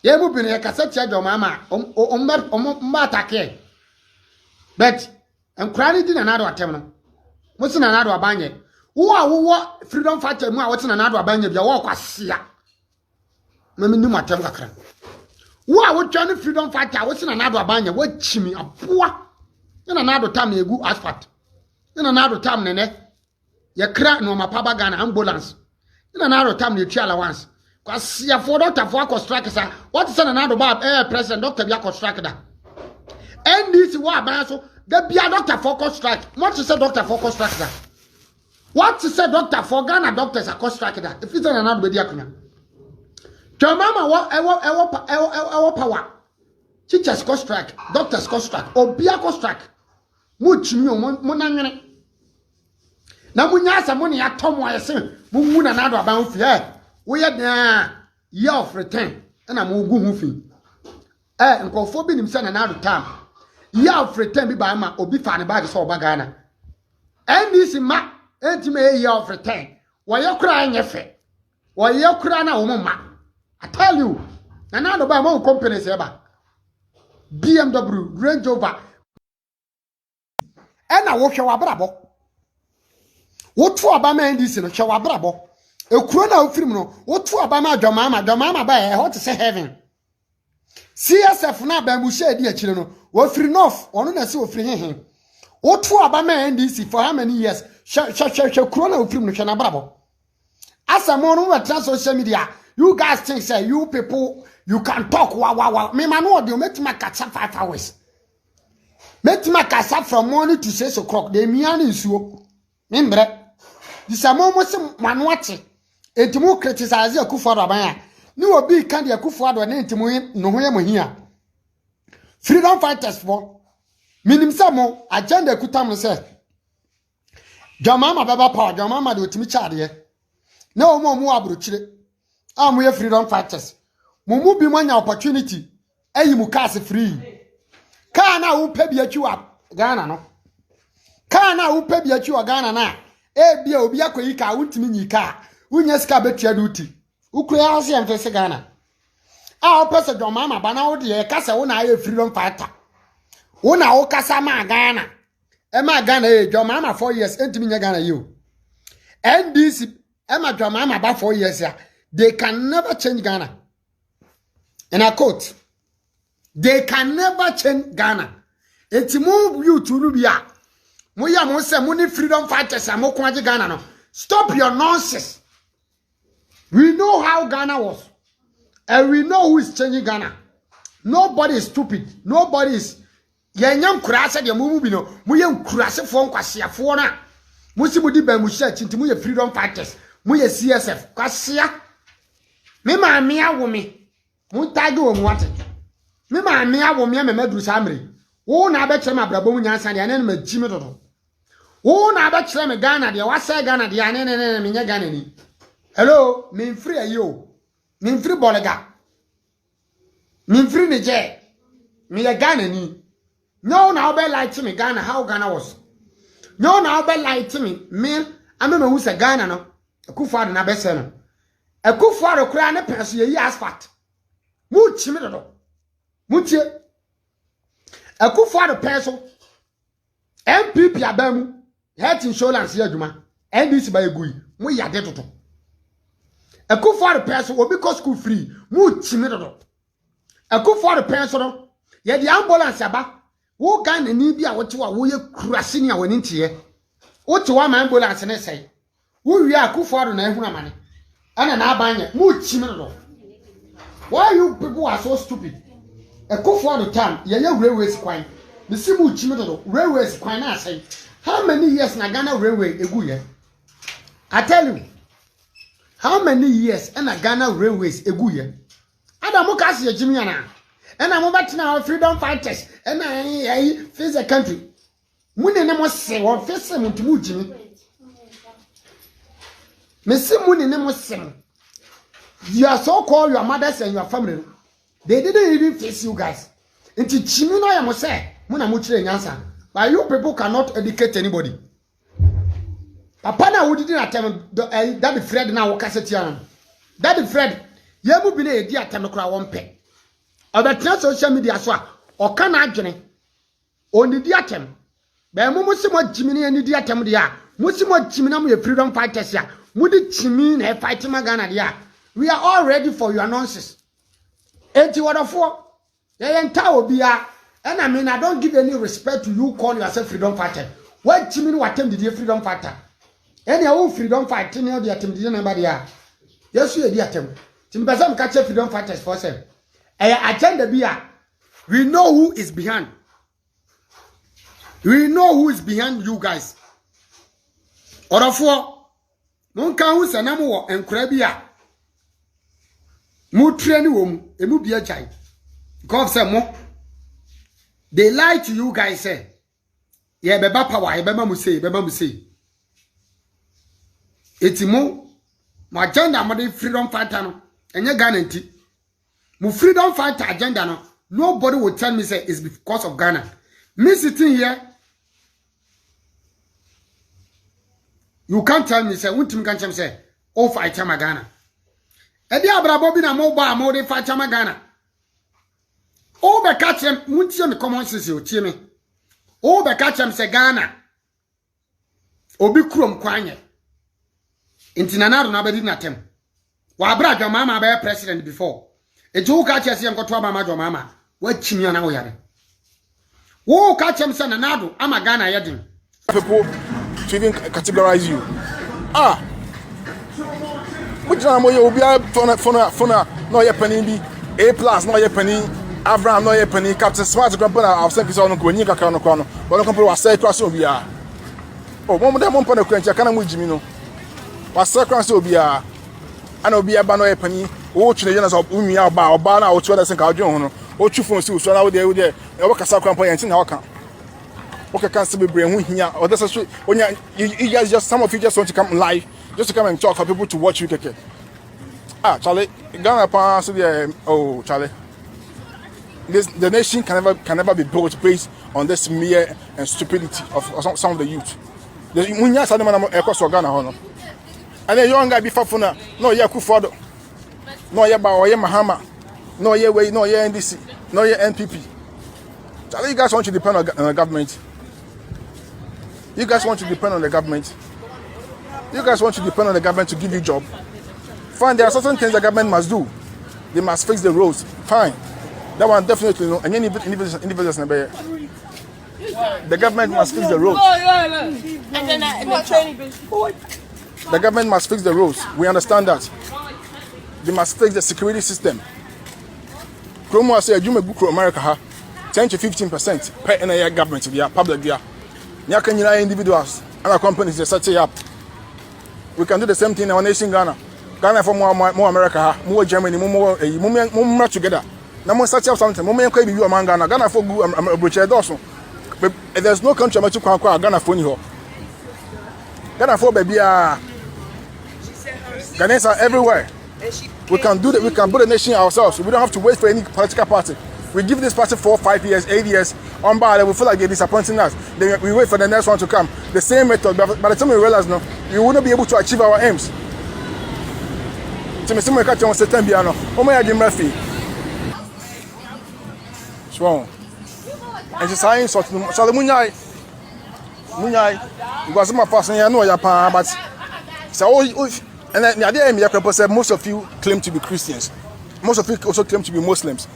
Ye mu bi ne kasa tia jo mama attack but enkrani di na na do atem no mo si na na do abanye wo freedom fighter mu a wo ti na na do abanye bia wo kwasea mami ni matem kakra wo twa ne freedom fighter wo si na na do abanye wo chimi aboa na na do tam na egu asphalt na do tam ne ye kra no mapaba Ghana ambulance na do tam na etu allowance kwasea for doctor for construct sa what is na do ba president doctor bia construct da NDC wa ban so the bia doctor for construct what is say doctor for construct da what is say doctor for Ghana doctors are construct da if it's na do be dia kunya Mama ewo power teachers construct doctors construct obia construct muchimi mo nanwene na munya asa mo ne atom ayese mo mu na do aban fi wo ye dan year of return na mo gu hu fi nkofo bi nim se na do tam year of return bi ba ma obi fa ne bag so oba Ghana NDC ma entime year of return wo ye kura anyefe wo ye kura na wo ma I tell you na do ba mo company se ba BMW Range Rover ena wo hwe wabrabo wo to abama NDC no hwe wabrabo ekuro na ofirim no wo to abama adwamama ba hot say heaven CSF na ba mu shedi akire no wo firi north ono na se wo firi hehe wo to abama NDC for how many years hwe kuro na ofirim no hwe na brabo asamo no we trans social media you guys think say you people you can talk wow me man no dey make me catch 5 hours make me catch from morning to 6 o'clock dey me an nsuo me mbre disamo mo se manwate entimu criticize Akufo-Addo aban a ni obi kan de Akufo-Addo na entimu no ho ye mo hia freedom fighters for minim se mo agenda kutam no se jamama baba power jamama de otimi chaade na o mo abrochire amuye freedom fighters mumu bi mwanya opportunity ayi mu cars free car na wo pa bi atwa Ghana no car na wo pa bi atwa Ghana na bia obi akoyi ka wuntimi nyi car wunya ska betua duty ukura house em fese Ghana a opese domama bana wo de kasa wo na aye freedom fighter wo na wo kasa ma Ghana ma Ghana domama 4 years entimi nya Ghana yo NDC ma domama ba 4 years ya they can never change Ghana. And I quote, they can never change Ghana. It's move you to Rubia. Moya Mose Muni freedom fighters and Mokwaji Ghana. No. Stop your nonsense. We know how Ghana was. And we know who is changing Ghana. Nobody is stupid. Nobody is. Yanyam Kurasa, the Mumubino, Muyam Kurasa for Kwasia Fona. Musimudi Bemusha, Chintimuya freedom fighters. Muya CSF. Kwasia. Me ma mia wo me mutage wo mwate me ma mia wo me medru samre wo na be kire ma brabo mu nyansa de ane na magime dodo wo na be kire me Ghana de wa say Ghana de ane ne me nya Ghana ni hello me free ayo me free bolega me free ne je me ya Ghana ni no na be like me Ghana how Ghana was no na be like me ame hu say Ghana no Akufo-Addo na be say no Akufo-Addo kura ne penso ye asphalt mu chimi dodo mu tie Akufo-Addo penso MPP abamu health insurance ye adwuma NDC ba egui mu yade toto Akufo-Addo penso obi ko school free mu chimi dodo Akufo-Addo penso no ye di ambulance aba wo Ghana ni bi a wote wa wo ye kurase ni a woni ntie wote wa ma ambulance ne sei wo wi Akufo-Addo na ehunu amane ana na abanye mu chimi no. Why you people are so stupid? Akufo-Addo time ye railways kwan me si mu chimi no railways kwan na say how many years na Ghana railway egu ye? I tell you how many years na Ghana railways egu ye? Adamu kasi ye jimi yana na mo betina freedom fighters na face the country mune ne mo se won face mu ntumu jimi Mesimu ni Muslim. You are so called your mothers and your family. They didn't even face you guys. Inti chimino ya mose, muna muchire nyansa. But you people cannot educate anybody. Papa na wudi na tem Daddy Fred na wakaseti yan. Daddy Fred, yemu bine edi atem kura wonpe. Obetena social media so a oka na adwene onidi atem be mo musi mo jimini anidi atem de a musi mo jimina mo ye freedom fighters ya mudi chimi na fight magana de a we are all ready for your nonsense enti wodofo ye enta obi a and I mean I don't give any respect to you call yourself freedom fighter what chimi no atem de freedom fighter any own freedom fighter ne de atem de na ba de a yesu ye de atem tim bezam ka che freedom fighters for say agenda be a we know who is behind. We know who is behind you guys. Orafo, non kan hu sanam wo enkura bi a mu treni wo mu emu bi ajai. Because say mo they lie to you guys say ye beba power ye beba mu say etimo mo agenda mo de freedom fighter no enye Ghana nti mu freedom fighter agenda no nobody will tell me say it's because of Ghana. Me sitting here, you can't tell me say untim kan chem say oh fight Ghana. Edi abrabo bi na mo ba mo de fight Ghana. Oh be catch him untie me common sense o tie me. Oh be catch him say Ghana. Obi krom kwanye. Intinanaro na bedi na tem. Wa abra mama be president before. Ejo ka catch him nkoto mama jo mama. Wa chimia na wo yare. Wo catch him say nanado ama Ghana yedin. People to even categorize you. Which time you be fona no ye penny be A+ no ye penny Abraham no ye penny Captain Smart grandpa I've sent this on go nyika ka no kwa no but company was say cross obia oh mom dem pon akwancha kana mu jimi no was say cross obia ana obia ba no ye penny wo twene je na so umia oba na wo twa da sen ka odwen ho no wo twu phone si so na wo de e wo kasa grandpa yen na waka okay, can't see me bring here. Or that's a when you guys just some of you just want to come live, just to come and talk for people to watch you. Keke. Charlie, Ghana pass the oh Charlie. The nation can never be built based on this mere and stupidity of some of the youth. The munya sa dem na ekos Ghana ho no. And the young guy be fafuna, no ye Kufuor, no ye ba or ye Mahama, no ye way, no ye NDC, no ye NPP. Charlie, you guys want to depend on the government. You guys want to depend on the government. You guys want to depend on the government to give you a job. Fine, there are certain things the government must do. They must fix the roads. Fine. That one definitely no. And any the government must fix the roads. The government must fix the roads. We understand that. They must fix the security system. Promo say you may go America 10 to 15% per NIA government via public via. Nyaka individuals and companies they set it up. We can do the same thing in our nation Ghana. Ghana for more America, more Germany, more together. Now more set up something. More can be you among Ghana. Ghana for good also. But there's no country to Ghana for you. Ghana for baby Ghanaians are everywhere. We can do that. We can build a nation ourselves. We don't have to wait for any political party. We give this party 4, 5 years, 8 years on bar, we feel like they're disappointing us. Then we wait for the next one to come. The same method, but by the time we realize no, we wouldn't be able to achieve our aims. So we catch on September, oh my God, Murphy. Strong. And just saying, so the Munyai, because my person, I know your pa, but so and then the idea, most of you claim to be Christians. Most of you also claim to be Muslims.